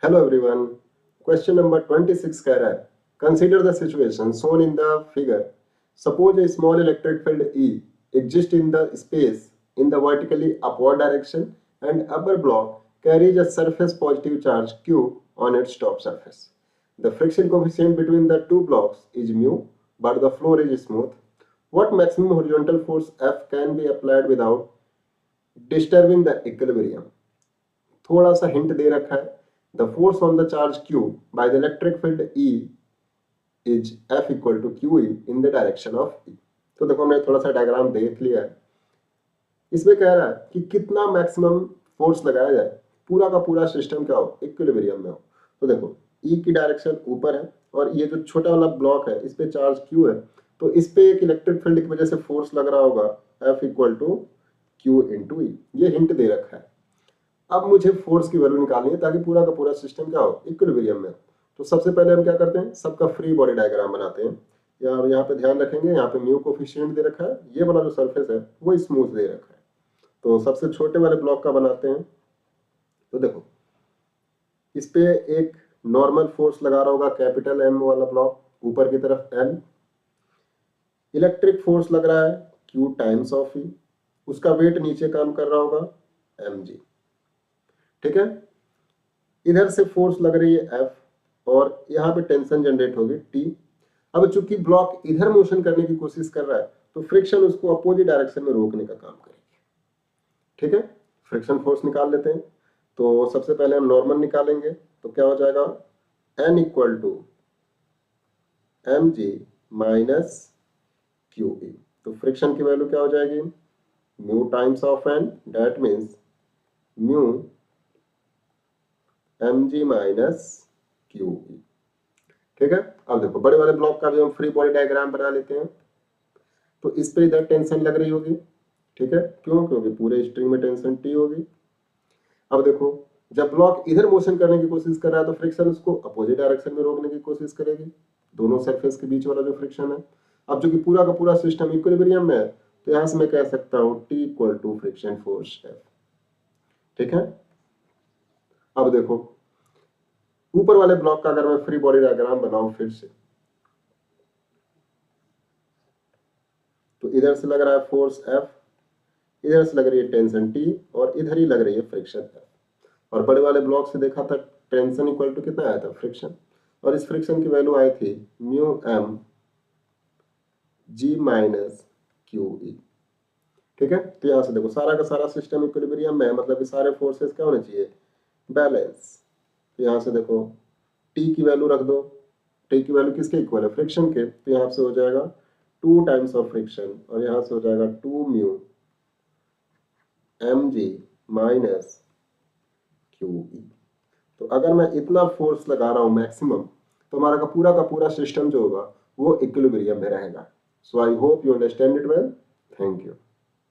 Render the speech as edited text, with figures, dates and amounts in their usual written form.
Hello everyone. Question number 26 कह रहा है consider the situation shown in the figure. Suppose a small electric field E exists in the space in the vertically upward direction and upper block carries a surface positive charge Q on its top surface. The friction coefficient between the two blocks is mu, but the floor is smooth. What maximum horizontal force F can be applied without disturbing the equilibrium? थोड़ा सा hint दे रखा है। The force on the charge Q by the electric field E is F equal to QE in the direction of E। तो देखो हमने थोड़ा सा डायग्राम देख लिया है। इसमें कह रहा है कि कितना मैक्सिमम फोर्स लगाया जाए, पूरा का पूरा सिस्टम क्या हो, इक्विलिब्रियम में हो। तो देखो E की डायरेक्शन ऊपर है और ये जो छोटा वाला ब्लॉक है इस पे चार्ज Q है, तो इस पे एक इलेक्ट्रिक फील्ड की वजह से फोर्स लग रहा होगा F equal to Q into E। ये हिंट दे रखा है। अब मुझे फोर्स की वैल्यू निकालनी है ताकि पूरा का पूरा सिस्टम क्या हो, इक्विलिब्रियम में। तो सबसे पहले हम क्या करते हैं, सबका फ्री बॉडी डायग्राम बनाते हैं। यहाँ पे ध्यान रखेंगे, यहाँ पे म्यू कोफिशिएंट दे रखा है, ये वाला जो सरफेस है वो स्मूथ दे रखा है। तो सबसे छोटे वाले ब्लॉक का बनाते हैं। तो देखो इस पे एक नॉर्मल फोर्स लगा रहा होगा कैपिटल M वाला ब्लॉक, ऊपर की तरफ L। इलेक्ट्रिक फोर्स लग रहा है Q टाइम्स ऑफ E, उसका वेट नीचे काम कर रहा होगा mg। ठीक है, इधर से फोर्स लग रही है F और यहाँ पे टेंशन जनरेट होगी T। अब चूंकि ब्लॉक इधर मोशन करने की कोशिश कर रहा है तो फ्रिक्शन उसको अपोजिट डायरेक्शन में रोकने का काम करेगी। ठीक है, फ्रिक्शन फोर्स निकाल लेते हैं। तो सबसे पहले हम नॉर्मल निकालेंगे, तो क्या हो जाएगा N equal to mg minus QE। तो फ्रिक्शन की वैल्यू क्या हो जाएगी, mu times of N, that means mu mg minus QE। ठीक है, अब देखो बड़े वाले ब्लॉक का भी हम फ्री बॉडी डायग्राम बना लेते हैं। तो इस पे इधर टेंशन लग रही होगी, ठीक है, क्यों, क्योंकि पूरे स्ट्रिंग में टेंशन T होगी। अब देखो जब ब्लॉक इधर मोशन करने की कोशिश कर रहा है तो फ्रिक्शन उसको अपोजिट डायरेक्शन में रोकने की कोशिश करेगी, दोनों सरफेस के बीच वाला जो फ्रिक्शन है। अब जो कि पूरा का पूरा सिस्टम इक्विलिब्रियम में है, तो यहां से मैं कह सकता हूं T equal to friction force F। ठीक है, अब देखो ऊपर वाले ब्लॉक का अगर मैं फ्री बॉडी डायग्राम बनाऊं फिर से, तो इधर से लग रहा है फोर्स F, इधर से लग रही है टेंशन T और इधर ही लग रही है फ्रिक्शन F। और बड़े वाले ब्लॉक से देखा था टेंशन इक्वल टू कितना आया था, फ्रिक्शन, और इस फ्रिक्शन की वैल्यू आई थी mu m g minus QE। ठीक है, तो यहां से देखो सारा का सारा सिस्टम इक्विलिब्रियम में है, मतलब कि सारे फोर्सेस क्या होने चाहिए, बैलेंस। तो यहाँ से देखो T की वैल्यू रख दो, T की वैल्यू किसके इक्वल है, फ्रिक्शन के। तो यहाँ से हो जाएगा 2 टाइम्स ऑफ फ्रिक्शन और यहाँ से हो जाएगा 2 म्यू mg माइनस QE। तो अगर मैं इतना फोर्स लगा रहा हूँ मैक्सिमम, तो हमारा का पूरा सिस्टम जो होगा वो इक्विलिब्रियम में रहेगा। So I hope you understand it well. Thank you.